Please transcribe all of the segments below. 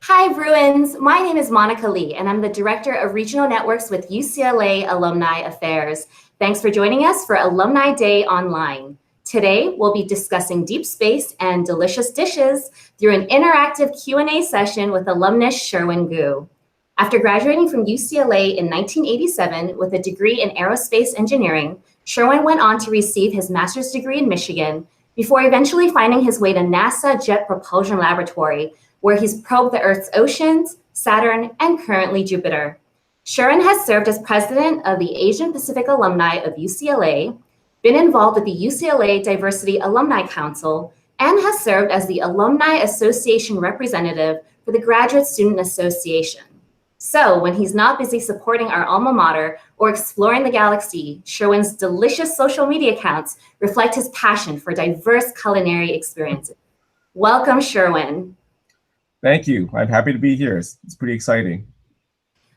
Hi, Bruins. My name is Monica Lee, and I'm the Director of Regional Networks with UCLA Alumni Affairs. Thanks for joining us for Alumni Day Online. Today, we'll be discussing deep space and delicious dishes through an interactive Q&A session with alumnus Sherwin Gu. After graduating from UCLA in 1987 with a degree in aerospace engineering, Sherwin went on to receive his master's degree in Michigan before eventually finding his way to NASA Jet Propulsion Laboratory, where he's probed the Earth's oceans, Saturn, and currently Jupiter. Sherwin has served as president of the Asian Pacific Alumni of UCLA, been involved with the UCLA Diversity Alumni Council, and has served as the Alumni Association representative for the Graduate Student Association. So when he's not busy supporting our alma mater or exploring the galaxy, Sherwin's delicious social media accounts reflect his passion for diverse culinary experiences. Welcome, Sherwin. Thank you. I'm happy to be here. It's pretty exciting.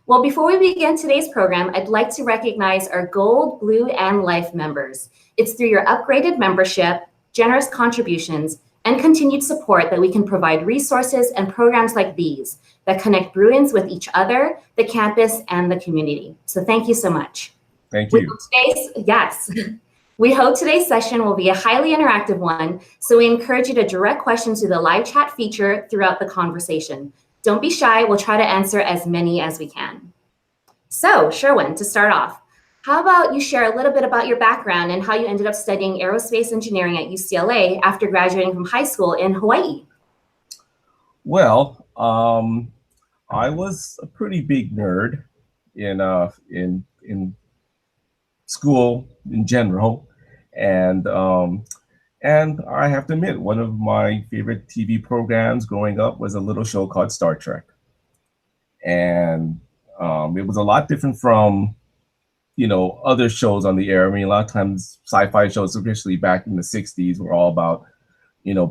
Well, before we begin today's program, I'd like to recognize our Gold, Blue, and Life members. It's through your upgraded membership, generous contributions, and continued support that we can provide resources and programs like these that connect Bruins with each other, the campus, and the community. So thank you so much. Thank you. We hope today's session will be a highly interactive one, so we encourage you to direct questions to the live chat feature throughout the conversation. Don't be shy, we'll try to answer as many as we can. So, Sherwin, to start off, how about you share a little bit about your background and how you ended up studying aerospace engineering at UCLA after graduating from high school in Hawaii? Well, I was a pretty big nerd in school in general. And I have to admit, one of my favorite TV programs growing up was a little show called Star Trek. And it was a lot different from, other shows on the air. I mean, a lot of times sci-fi shows, especially back in the 60s, were all about,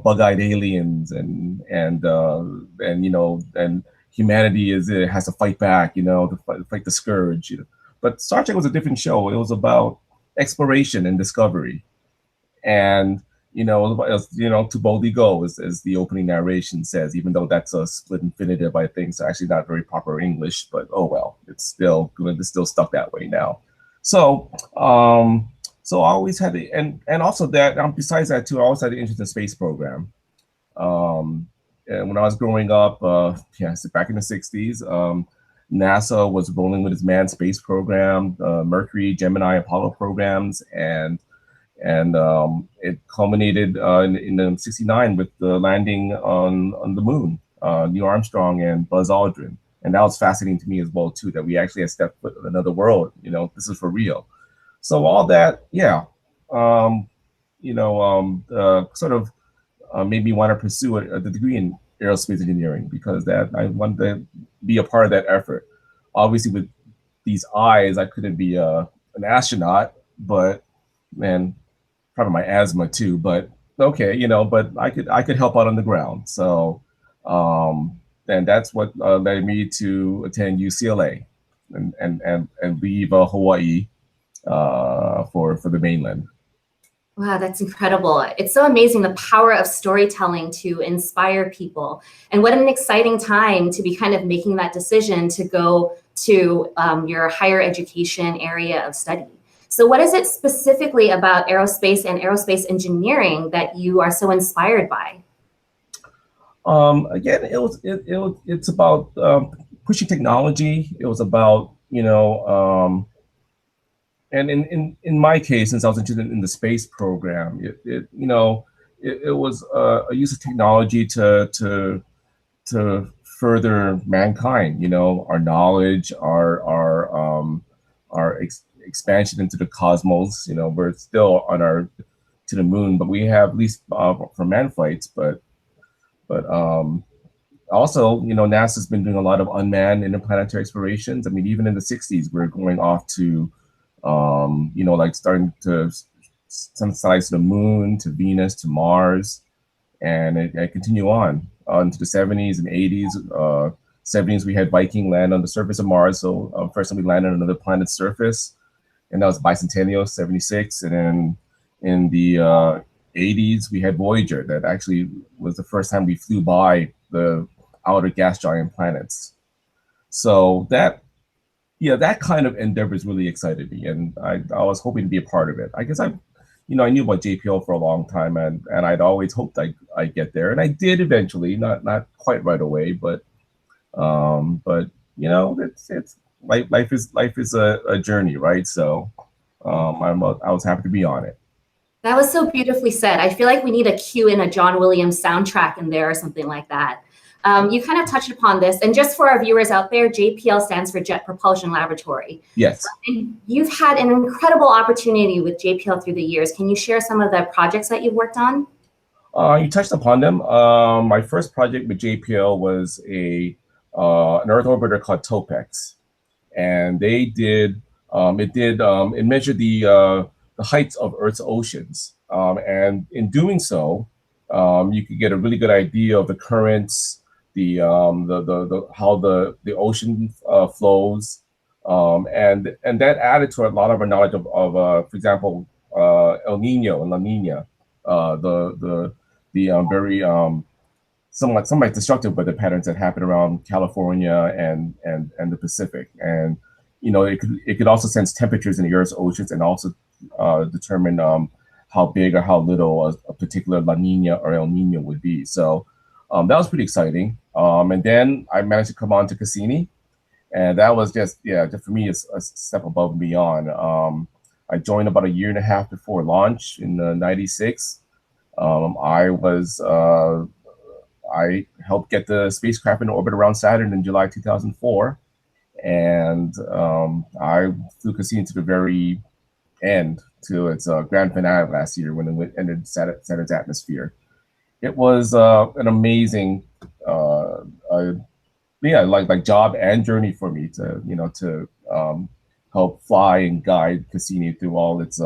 bug-eyed aliens and humanity has to fight back, to fight the scourge. But Star Trek was a different show. It was about exploration and discovery, and to boldly go, as the opening narration says, even though that's a split infinitive, I think. So actually not very proper English, but oh well, it's still stuck that way now. So so I always had the, and also that, besides that too, I always had the interest in the space program. And when I was growing up, so back in the 60s, NASA was rolling with its manned space program, Mercury, Gemini, Apollo programs, and it culminated in '69 with the landing on the moon, Neil Armstrong and Buzz Aldrin, and that was fascinating to me as well too. That we actually had stepped foot in another world. This is for real. So all that, sort of made me want to pursue the degree in aerospace engineering, because that I wanted to be a part of that effort. Obviously, with these eyes, I couldn't be an astronaut, but probably my asthma too. But okay, but I could help out on the ground. So, and that's what led me to attend UCLA and leave Hawaii for the mainland. Wow, that's incredible. It's so amazing, the power of storytelling to inspire people. And what an exciting time to be kind of making that decision to go to your higher education area of study. So what is it specifically about aerospace and aerospace engineering that you are so inspired by? Again, it's about pushing technology. It was about, and in my case, since I was interested in the space program, it was a use of technology to further mankind. Our knowledge, our expansion into the cosmos. We're still on to the moon, but we have, at least for manned flights. But also, NASA's been doing a lot of unmanned interplanetary explorations. I mean, even in the '60s, we're going off to starting to synthesize to the moon, to Venus, to Mars, and it continue on into the '70s and '80s. '70s, we had Viking land on the surface of Mars. So first time we landed on another planet's surface, and that was bicentennial, '76. And then in the '80s, we had Voyager. That actually was the first time we flew by the outer gas giant planets. So that kind of endeavor is really excited me, and I was hoping to be a part of it. I guess I knew about JPL for a long time, and I'd always hoped I'd get there, and I did eventually, not quite right away, but it's life is a journey, right? So I was happy to be on it. That was so beautifully said. I feel like we need a cue in a John Williams soundtrack in there or something like that. You kind of touched upon this, and just for our viewers out there, JPL stands for Jet Propulsion Laboratory. Yes. And you've had an incredible opportunity with JPL through the years. Can you share some of the projects that you've worked on? You touched upon them. My first project with JPL was an Earth orbiter called Topex, and it measured the heights of Earth's oceans, and in doing so, you could get a really good idea of the currents, the how the ocean flows, and that added to a lot of our knowledge of for example, El Nino and La Nina, the very somewhat destructive weather patterns that happen around California and the Pacific. And it could also sense temperatures in the Earth's oceans, and also determine how big or how little a particular La Nina or El Nino would be. So that was pretty exciting. And then I managed to come on to Cassini, and that was just for me, a step above and beyond. I joined about a year and a half before launch in '96. I helped get the spacecraft in orbit around Saturn in July 2004, and I flew Cassini to the very end, to its grand finale last year when it entered Saturn's atmosphere. It was an amazing, like job and journey for me to help fly and guide Cassini through all its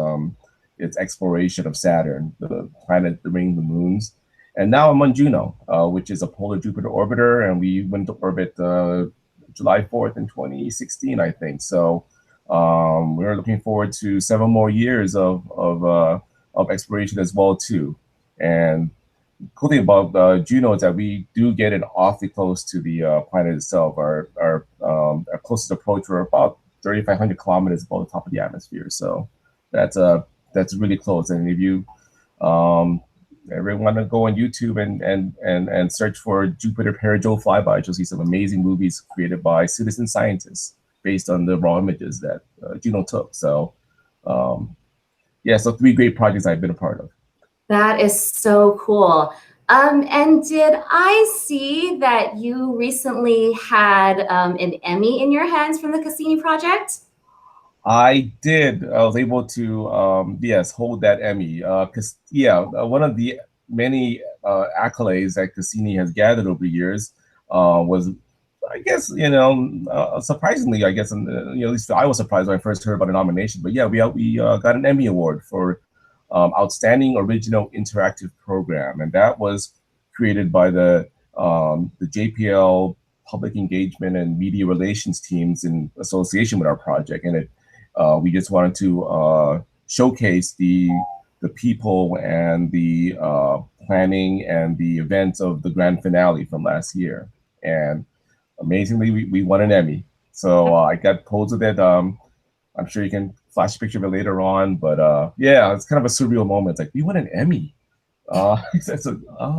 exploration of Saturn, the planet, the ring, the moons. And now I'm on Juno, which is a polar Jupiter orbiter, and we went to orbit July 4th in 2016, I think. So we're looking forward to 7 more years of exploration as well too. And the cool thing about Juno is that we do get it awfully close to the planet itself. Our closest approach, we're about 3,500 kilometers above the top of the atmosphere. So that's really close. And if you everyone to go on YouTube and search for Jupiter Perigeo flybys, you'll see some amazing movies created by citizen scientists based on the raw images that Juno took. So so 3 great projects I've been a part of. That is so cool. And did I see that you recently had an Emmy in your hands from the Cassini project? I did. I was able to, hold that Emmy. One of the many accolades that Cassini has gathered over the years was, I guess, surprisingly, I guess, at least I was surprised when I first heard about the nomination. But we got an Emmy Award for Outstanding Original Interactive Program, and that was created by the JPL Public Engagement and Media Relations teams in association with our project, and we just wanted to showcase the people and the planning and the events of the grand finale from last year. And amazingly, we won an Emmy. So I got posed with it. I'm sure you can flash a picture of it later on, but it's kind of a surreal moment. It's like, we won an Emmy. Oh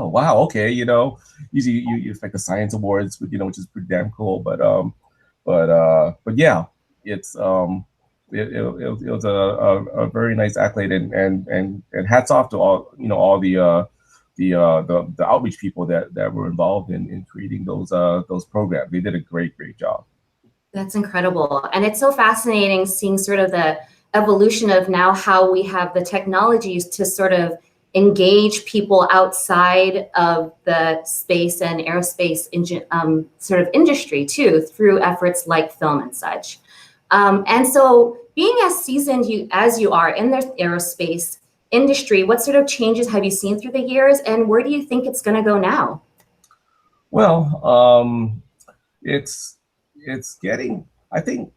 wow, okay. Usually you expect the science awards, which is pretty damn cool. But yeah, it's it was a very nice accolade, and hats off to all the outreach people that were involved in creating those programs. They did a great job. That's incredible. And it's so fascinating seeing sort of the evolution of now how we have the technologies to sort of engage people outside of the space and aerospace sort of industry too, through efforts like film and such. And so being as seasoned as you are in the aerospace industry, what sort of changes have you seen through the years, and where do you think it's going to go now? Well, it's getting, I think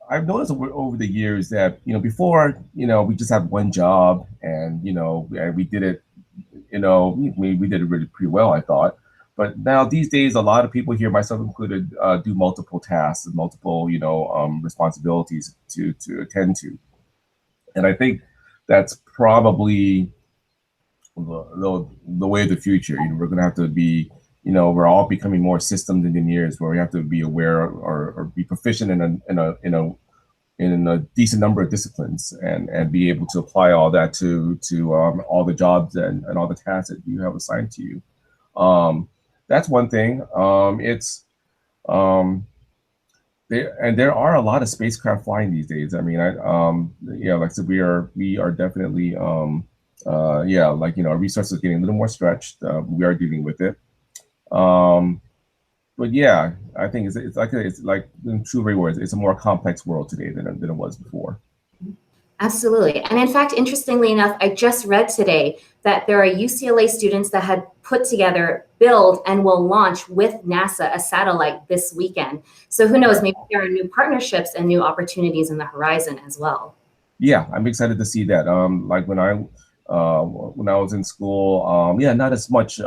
I've noticed over the years that, before, we just had one job, and, we did it, we did it really pretty well, I thought. But now these days, a lot of people here, myself included, do multiple tasks and multiple, responsibilities to attend to. And I think that's probably the way of the future. We're going to have to be, we're all becoming more systems engineers, where we have to be aware or be proficient in a decent number of disciplines, and be able to apply all that to all the jobs and all the tasks that you have assigned to you. That's one thing. There are a lot of spacecraft flying these days. I mean, like I said, we are definitely, our resources are getting a little more stretched. We are dealing with it. But yeah, I think it's like in true words, it's a more complex world today than it was before. Absolutely. And in fact, interestingly enough, I just read today that there are UCLA students that had put together, build, and will launch with NASA a satellite this weekend. So who knows, maybe there are new partnerships and new opportunities in the horizon as well. Yeah, I'm excited to see that. Like when I was in school, not as much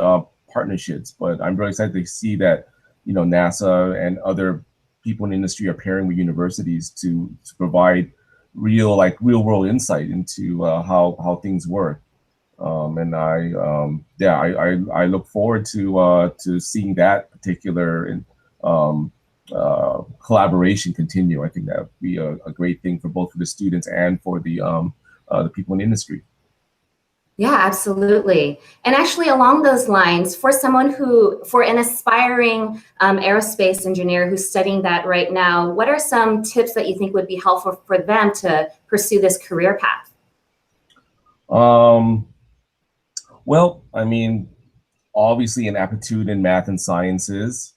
partnerships, but I'm really excited to see that, NASA and other people in the industry are pairing with universities to provide real world insight into how things work. And I look forward to seeing that particular collaboration continue. I think that would be a great thing for both for the students and for the people in the industry. Yeah, absolutely. And actually along those lines, for an aspiring aerospace engineer who's studying that right now, what are some tips that you think would be helpful for them to pursue this career path? Well, I mean, obviously an aptitude in math and sciences.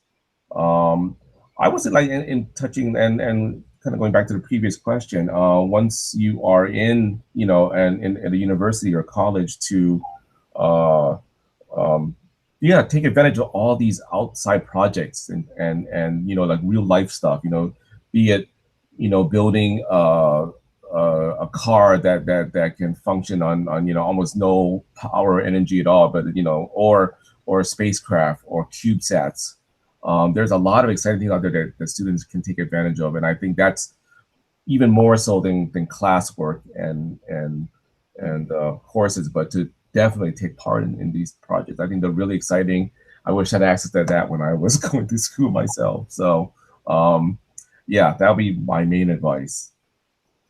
I would say, like, in touching and kind of going back to the previous question, once you are in, and at a university or college, to take advantage of all these outside projects and like real life stuff, be it, building a car that can function on almost no power or energy at all, but or a spacecraft or CubeSats. There's a lot of exciting things out there that students can take advantage of, and I think that's even more so than classwork and courses, but to definitely take part in these projects. I think they're really exciting. I wish I had access to that when I was going through school myself. So that'll be my main advice.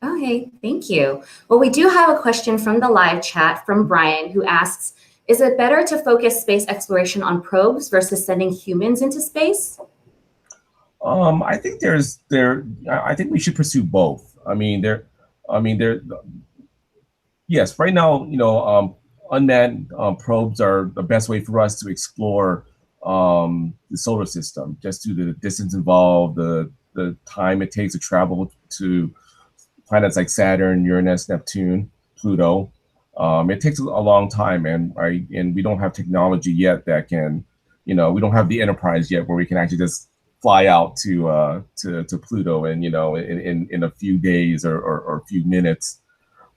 Okay, thank you. Well, we do have a question from the live chat from Brian, who asks, is it better to focus space exploration on probes versus sending humans into space? I think I think we should pursue both. Yes, right now, unmanned probes are the best way for us to explore the solar system, just due to the distance involved, the time it takes to travel to planets like Saturn, Uranus, Neptune, Pluto. It takes a long time, and we don't have technology yet that can, we don't have the Enterprise yet where we can actually just fly out to Pluto and in a few days or a few minutes.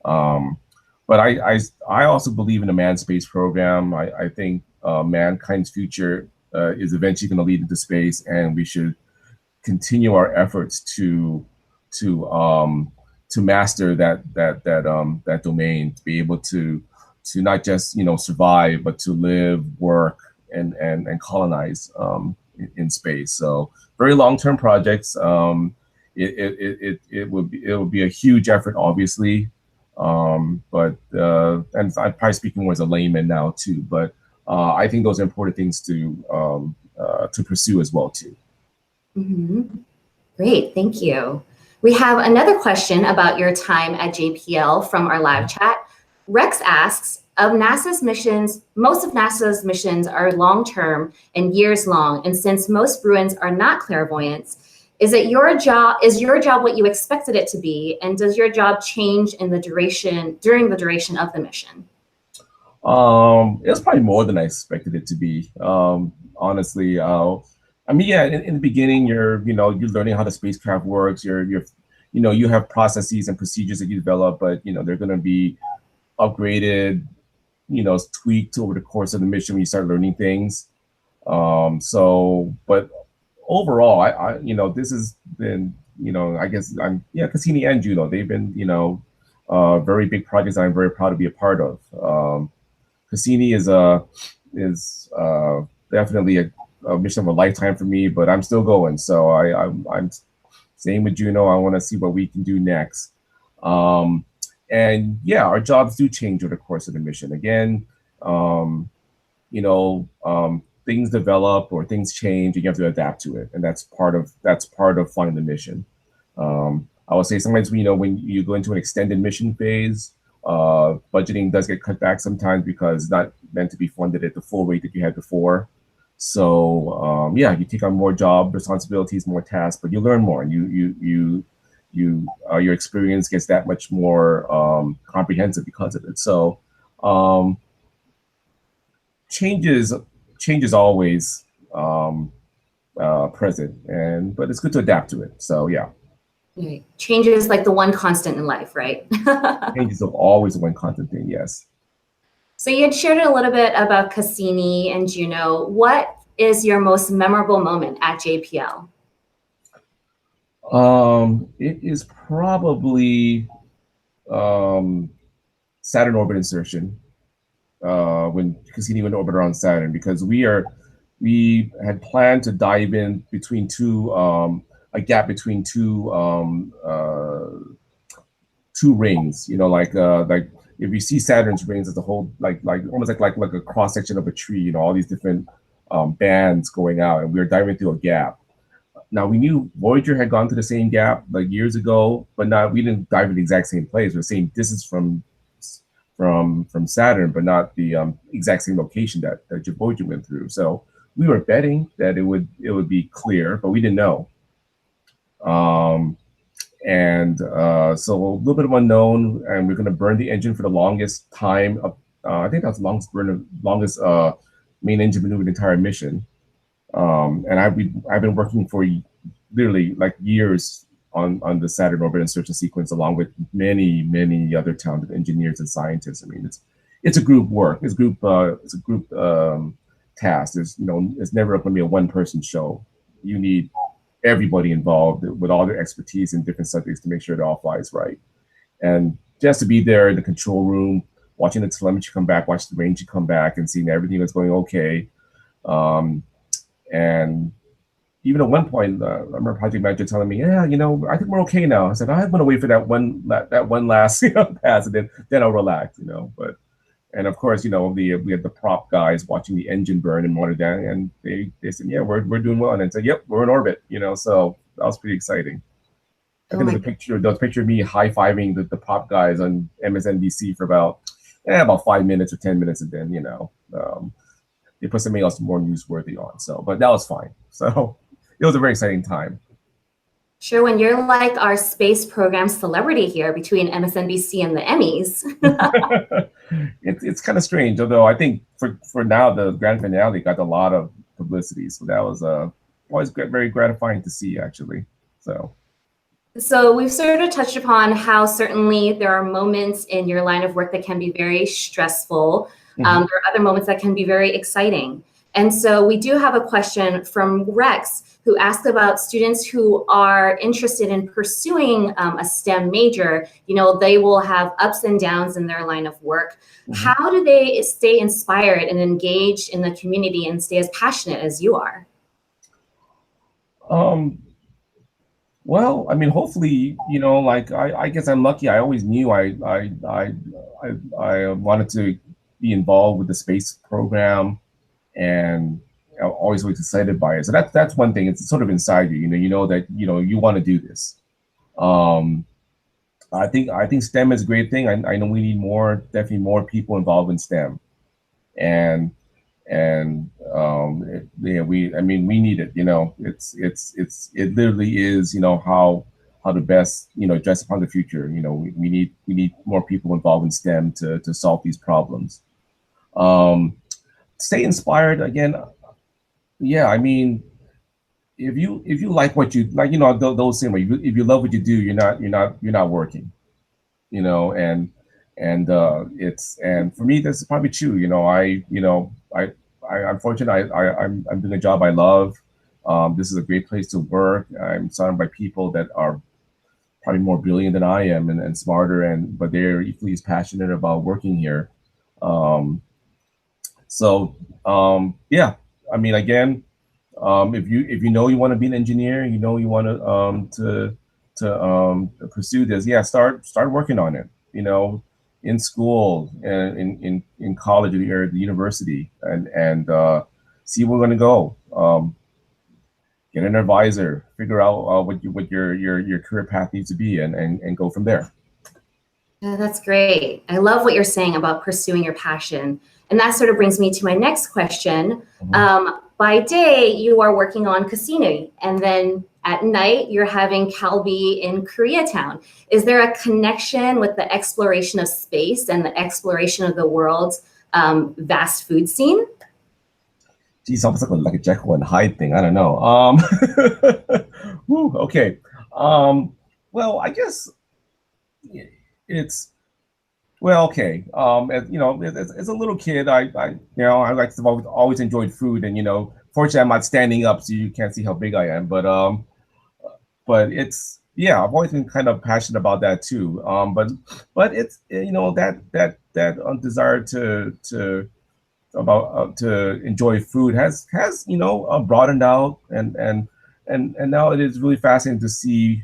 But I also believe in a manned space program. I think mankind's future is eventually going to lead into space, and we should continue our efforts to master that domain, to be able to not just survive, but to live, work, and colonize in space. So very long-term projects. It will be a huge effort, obviously, but and I'm probably speaking more as a layman now too. But I think those are important things to pursue as well too. Mm-hmm. Great, thank you. We have another question about your time at JPL from our live chat. Rex asks, of NASA's missions, most of NASA's missions are long-term and years long, and since most Bruins are not clairvoyants, is your job what you expected it to be, and does your job change in during the duration of the mission? It was probably more than I expected it to be. Honestly, in the beginning, you're learning how the spacecraft works. You have processes and procedures that you develop, but they're going to be upgraded, tweaked over the course of the mission when you start learning things. But overall, this has been, I guess Cassini and Juno, they've been, very big projects I'm very proud to be a part of. Cassini is definitely a mission of a lifetime for me, but I'm still going. So I'm same with Juno. I want to see what we can do next. And yeah, our jobs do change over the course of the mission. Again, things develop or things change, and you have to adapt to it, and that's part of flying the mission. I would say sometimes when you go into an extended mission phase, budgeting does get cut back sometimes because it's not meant to be funded at the full rate that you had before. So you take on more job responsibilities, more tasks, but you learn more, and your experience gets that much more comprehensive because of it. So change is always present, but it's good to adapt to it. So yeah. Right. Change is like the one constant in life, right? Change is always the one constant thing, yes. So you had shared a little bit about Cassini and Juno. What is your most memorable moment at JPL? It is probably Saturn orbit insertion, when Cassini went to orbit around Saturn, because we had planned to dive in between a gap between two rings. Like if you see Saturn's rings as a whole, like almost like a cross section of a tree. All these different bands going out, and we were diving through a gap. Now we knew Voyager had gone to the same gap like years ago, but we didn't dive in the exact same place. We're the same distance from Saturn, but not the exact same location that Voyager went through. So we were betting that it would be clear, but we didn't know. So a little bit of unknown, and we're going to burn the engine for the longest time. I think that's the longest main engine maneuver the entire mission. And I've been working for literally like years on the Saturn orbit insertion sequence, along with many other talented engineers and scientists. I mean, it's a group work. It's a group task. It's never going to be a one-person show. You need everybody involved with all their expertise in different subjects to make sure it all flies right. And just to be there in the control room, watching the telemetry come back, watching the range come back, and seeing everything was going okay. And even at one point, I remember project manager telling me, "Yeah, I think we're okay now." I said, "I'm going to wait for that one last pass, and then I'll relax." And of course, we had the prop guys watching the engine burn and monitoring, and they said, "Yeah, we're doing well," and I said, "Yep, we're in orbit." So that was pretty exciting. I think there's a picture of me high-fiving the prop guys on MSNBC for about 5 minutes or 10 minutes, and then they put something else more newsworthy on. But that was fine. So it was a very exciting time. Sure, when you're like our space program celebrity here between MSNBC and the Emmys. It's kind of strange, although I think for now the grand finale got a lot of publicity, so that was always very gratifying to see, actually. So we've sort of touched upon how certainly there are moments in your line of work that can be very stressful. There are other moments that can be very exciting. And so we do have a question from Rex, who asked about students who are interested in pursuing a STEM major. They will have ups and downs in their line of work. How do they stay inspired and engaged in the community and stay as passionate as you are? Well, I mean, hopefully, I guess I'm lucky. I always knew I wanted to be involved with the space program, and I always was excited by it. So that's one thing. It's sort of inside you. You know that you want to do this. I think STEM is a great thing. I know we need definitely more people involved in STEM, and we need it. It literally is how the best dress upon the future. We need more people involved in STEM to solve these problems. Stay inspired again. Yeah, I mean, if you like what you like, those same way. If you love what you do, you're not working. And for me, that's probably true. I'm fortunate. I'm doing a job I love. This is a great place to work. I'm surrounded by people that are probably more brilliant than I am and smarter, but they're equally as passionate about working here. Um, so yeah, I mean, again, if you know you want to be an engineer, you know you want to pursue this, yeah, start working on it. You know, in school, and in college, or the university, and see where we're going to go. Get an advisor, figure out what your career path needs to be, and go from there. Yeah, that's great. I love what you're saying about pursuing your passion. And that sort of brings me to my next question. By day, you are working on Cassini, and then at night, you're having Calbee in Koreatown. Is there a connection with the exploration of space and the exploration of the world's vast food scene? Geez, almost like a Jekyll and Hyde thing. I don't know. Whew, okay. Well, I guess it's well, okay. As a little kid, I like to always enjoyed food, and fortunately, I'm not standing up, so you can't see how big I am. But it's yeah, I've always been kind of passionate about that too. But it's that desire to enjoy food has broadened out, and now it is really fascinating to see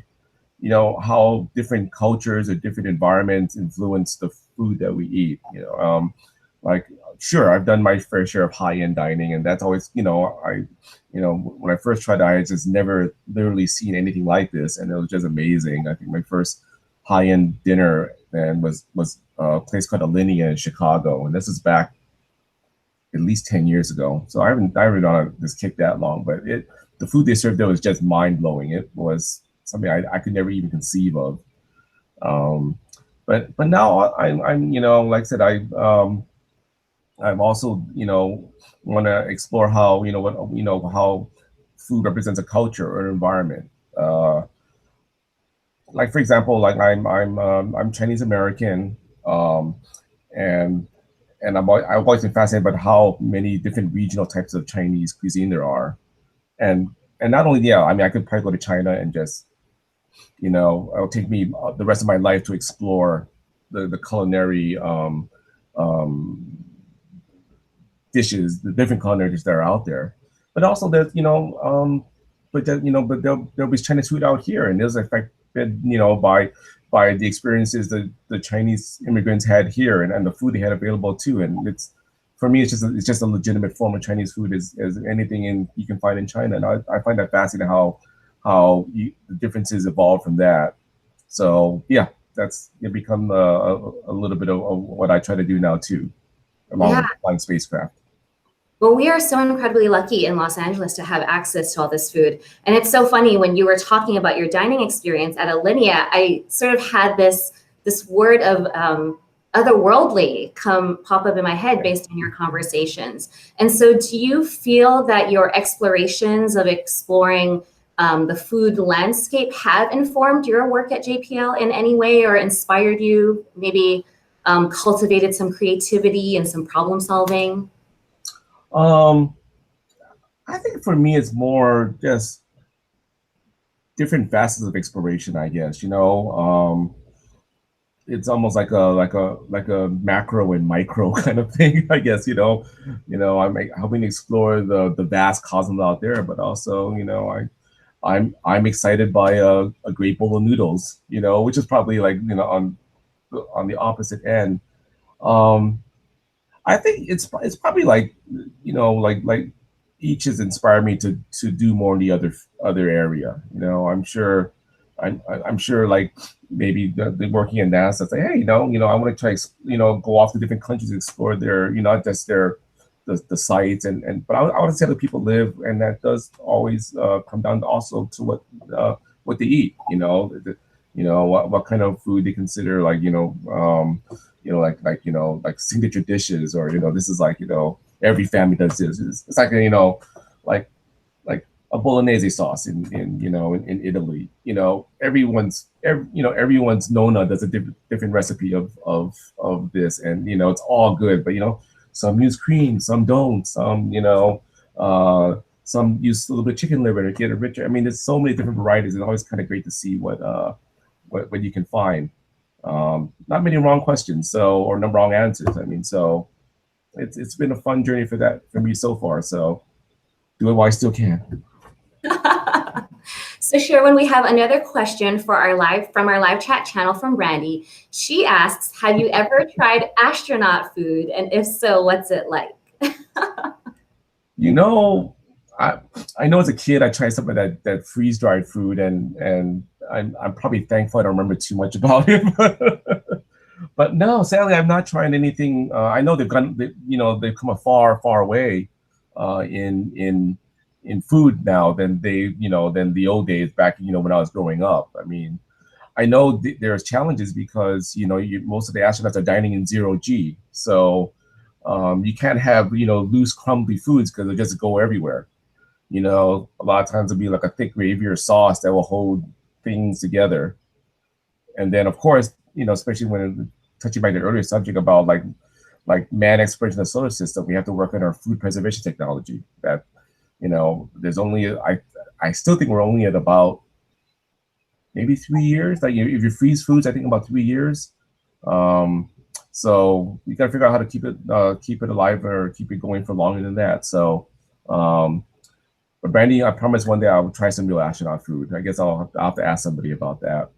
how different cultures or different environments influence the food that we eat. Like sure, I've done my fair share of high-end dining, and that's always when I first tried, I had just never literally seen anything like this, and it was just amazing. I think my first high-end dinner then was a place called Alumni in Chicago, and this is back at least 10 years ago. So I haven't been on this kick that long, but the food they served there was just mind-blowing. It was something I could never even conceive of. But now I'm like I said, I'm also want to explore how how food represents a culture or an environment. Like for example, like I'm Chinese American, and I've always been fascinated by how many different regional types of Chinese cuisine there are, and not only I mean I could probably go to China and just it'll take me the rest of my life to explore the culinary dishes, the different culinary dishes that are out there. But also there's but there'll be Chinese food out here, and there's affected by the experiences that the Chinese immigrants had here, and the food they had available too. And it's for me, it's just a legitimate form of Chinese food as anything you can find in China. And I find that fascinating how the differences evolved from that. So yeah, it become a little bit of what I try to do now too, along with flying spacecraft. Well, we are so incredibly lucky in Los Angeles to have access to all this food. And it's so funny when you were talking about your dining experience at Alinea, I sort of had this word of otherworldly pop up in my head based on your conversations. And so do you feel that your explorations of exploring the food landscape have informed your work at JPL in any way, or inspired you, maybe cultivated some creativity and some problem solving? I think for me, it's more just different facets of exploration, I guess. It's almost like a macro and micro kind of thing, I guess. I'm helping explore the vast cosmos out there, but also, I'm excited by a great bowl of noodles, which is probably like on the opposite end. I think it's probably like like each has inspired me to do more in the other area. I'm sure like maybe the working in NASA say, hey, I want to try go off to different countries and explore their not just their the sites but I want to see how the people live, and that does always come down also to what they eat. What kind of food they consider like like signature dishes, or this is like every family does this. It's like like a bolognese sauce in Italy. Everyone's nonna does a different recipe of this, and it's all good. But Some use cream, some don't. Some use a little bit of chicken liver to get it richer. I mean, there's so many different varieties. It's always kind of great to see what you can find. Not many wrong questions, or no wrong answers. I mean, so it's been a fun journey for me so far. So do it while I still can. So Sherwin, we have another question from our live chat channel from Randy. She asks, have you ever tried astronaut food? And if so, what's it like? I know as a kid I tried some of that freeze dried food, and I'm probably thankful I don't remember too much about it. But no, sadly I've not tried anything. I know they've come a far way in food now than than the old days back when I was growing up. I mean, I know there's challenges because most of the astronauts are dining in zero G, so you can't have loose crumbly foods because they just go everywhere. A lot of times it'll be like a thick gravy or sauce that will hold things together. And then of course, especially when touching back the earlier subject about like man exploration of the solar system, we have to work on our food preservation technology. That there's only I still think we're only at about maybe 3 years. Like if you freeze foods, I think about 3 years. So we got to figure out how to keep it alive or keep it going for longer than that. So, but Brandy, I promise one day I'll try some real astronaut food. I guess I'll have to ask somebody about that.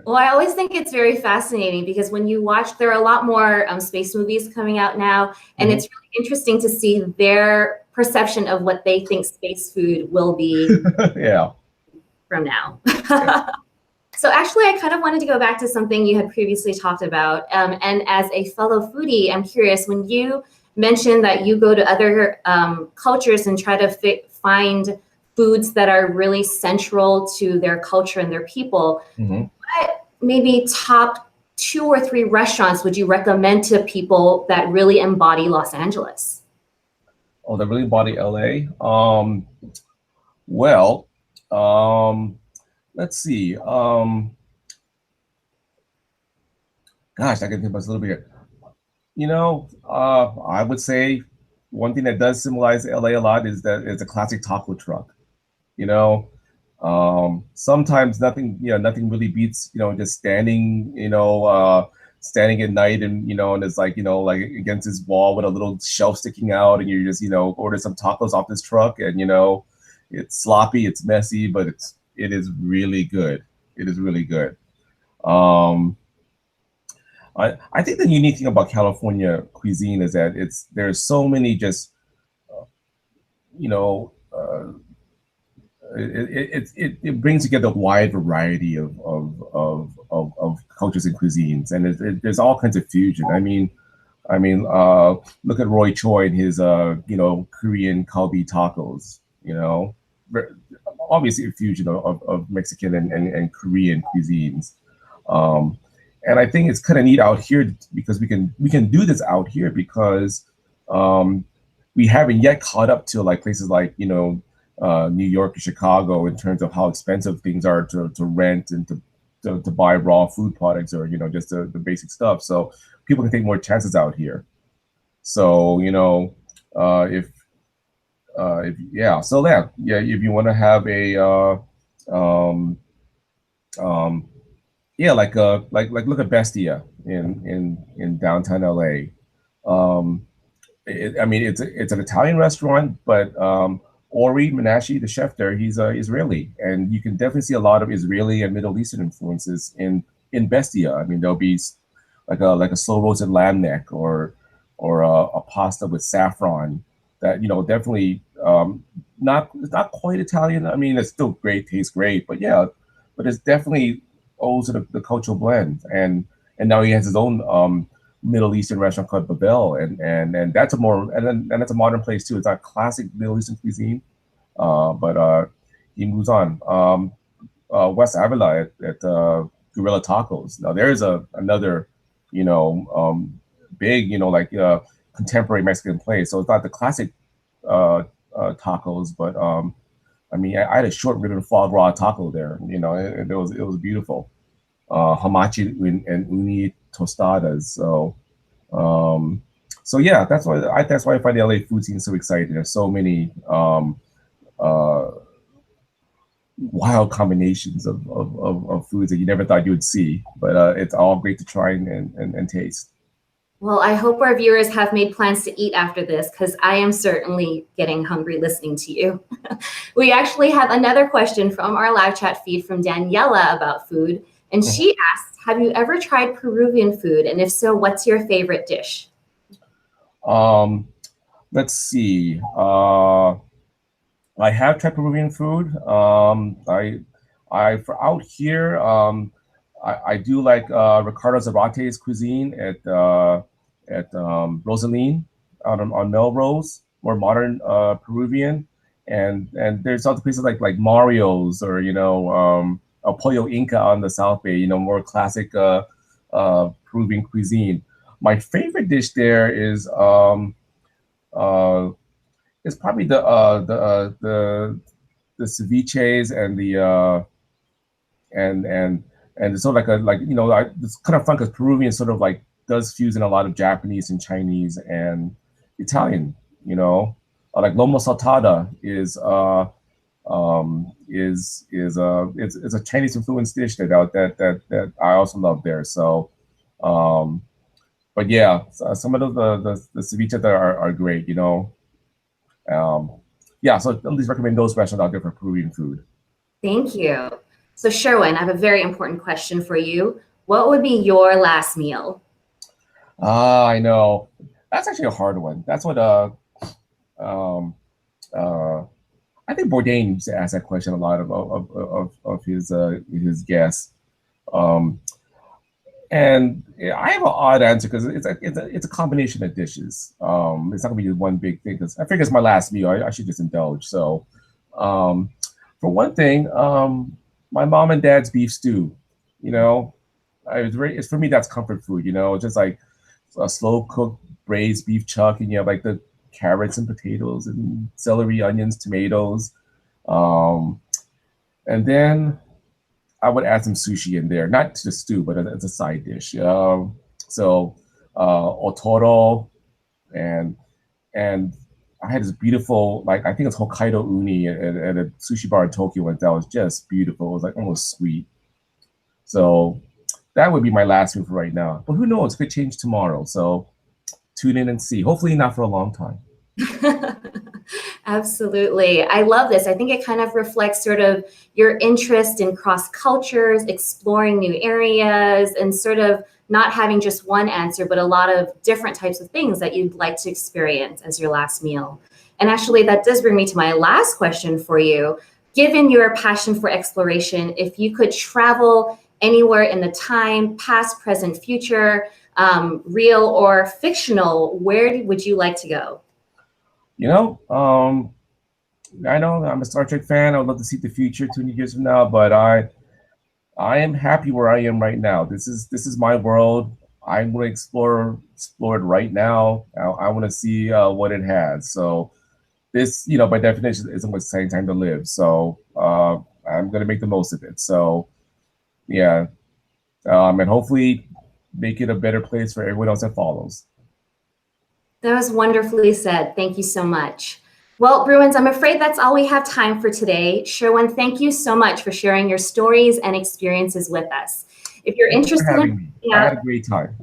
Well, I always think it's very fascinating because when you watch, there are a lot more space movies coming out now, and it's really interesting to see their perception of what they think space food will be yeah. from now. Yeah. So actually, I kind of wanted to go back to something you had previously talked about. And as a fellow foodie, I'm curious, when you mentioned that you go to other cultures and try to find foods that are really central to their culture and their people, what maybe top 2 or 3 restaurants would you recommend to people that really embody Los Angeles? Oh, that really embody LA? Let's see. Gosh, I can think about this a little bit here. I would say one thing that does symbolize LA a lot is that it's a classic taco truck. Sometimes nothing really beats, just standing, standing at night and, and it's like against this wall with a little shelf sticking out and you just, order some tacos off this truck and, it's sloppy, it's messy, but it is really good. It is really good. I think the unique thing about California cuisine is that there's so many just, it brings together a wide variety of cultures and cuisines, and there's all kinds of fusion. I mean, look at Roy Choi and his Korean kalbi tacos. Obviously a fusion of Mexican and Korean cuisines. And I think it's kind of neat out here because we can do this out here because we haven't yet caught up to like places like New York or Chicago in terms of how expensive things are to rent and to buy raw food products or just the basic stuff. So people can take more chances out here. So if you want to have a like look at Bestia in downtown LA. It's an Italian restaurant, but Ori Menashe, the chef there, he's Israeli, and you can definitely see a lot of Israeli and Middle Eastern influences in Bestia. I mean, there'll be like a slow roasted lamb neck or a pasta with saffron that definitely it's not quite Italian. I mean, it's still great, tastes great, but it's definitely owes to the cultural blend. And now he has his own Middle Eastern restaurant called Babel, and that's that's a modern place too. It's not classic Middle Eastern cuisine, but he moves on. West Avila at Guerrilla Tacos. Now there's another big contemporary Mexican place. So it's not the classic tacos, but I had a short rib and foie gras taco there. It was beautiful. Hamachi and uni tostadas. So So yeah, that's why I find the LA food scene so exciting. There's so many uh, wild combinations of foods that you never thought you would see, but it's all great to try and taste. Well, I hope our viewers have made plans to eat after this, because I am certainly getting hungry listening to you. We actually have another question from our live chat feed from Daniela about food. And she asks, have you ever tried Peruvian food? And if so, what's your favorite dish? Let's see. I have tried Peruvian food. I for out here, I do like Ricardo Zarate's cuisine at Rosaline on Melrose, more modern Peruvian, and there's other places like Mario's or El Pollo Inca on the South Bay, more classic Peruvian cuisine. My favorite dish there is it's probably the ceviches and the and it's sort of it's kind of fun because Peruvian sort of like does fuse in a lot of Japanese and Chinese and Italian. Like lomo saltada is a Chinese influenced dish that I also love there. So, but yeah, some of the ceviches that are great. Yeah, so at least recommend those restaurants out there for Peruvian food. Thank you. So Sherwin, I have a very important question for you. What would be your last meal? I know. That's actually a hard one. That's what um I think Bourdain used to ask that question a lot of his guests. And I have an odd answer because it's a combination of dishes. It's not gonna be one big thing because I figure it's my last meal. I should just indulge. So, for one thing, my mom and dad's beef stew. It's for me that's comfort food. Just like a slow cooked braised beef chuck, and you have like the carrots and potatoes and celery, onions, tomatoes, and then I would add some sushi in there, not to the stew, but as a side dish. So otoro and I had this beautiful, like I think it's Hokkaido uni at a sushi bar in Tokyo, and that was just beautiful. It was like almost sweet. So that would be my last meal for right now. But who knows? It could change tomorrow. So tune in and see. Hopefully not for a long time. Absolutely. I love this. I think it kind of reflects sort of your interest in cross cultures, exploring new areas, and sort of not having just one answer, but a lot of different types of things that you'd like to experience as your last meal. And actually, that does bring me to my last question for you. Given your passion for exploration, if you could travel anywhere in the time, past, present, future, real or fictional, where would you like to go? I know I'm a Star Trek fan. I would love to see the future 20 years from now, but I am happy where I am right now. This is my world. I'm going to explore it right now. I want to see what it has. So this, by definition, is a much exciting time to live. So I'm going to make the most of it. So yeah, and hopefully make it a better place for everyone else that follows. That was wonderfully said. Thank you so much. Well, Bruins, I'm afraid that's all we have time for today. Sherwin, thank you so much for sharing your stories and experiences with us. If you're interested in, I had a great time.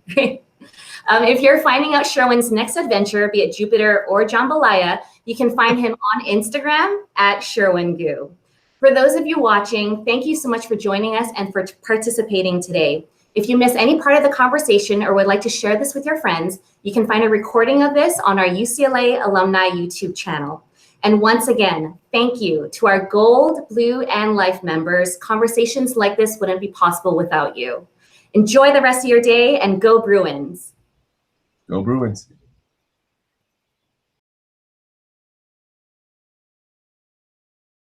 If you're finding out Sherwin's next adventure, be it Jupiter or Jambalaya, you can find him on Instagram at SherwinGoo. For those of you watching, thank you so much for joining us and for participating today. If you miss any part of the conversation or would like to share this with your friends, you can find a recording of this on our UCLA Alumni YouTube channel. And once again, thank you to our Gold, Blue, and Life members. Conversations like this wouldn't be possible without you. Enjoy the rest of your day and go Bruins. Go Bruins.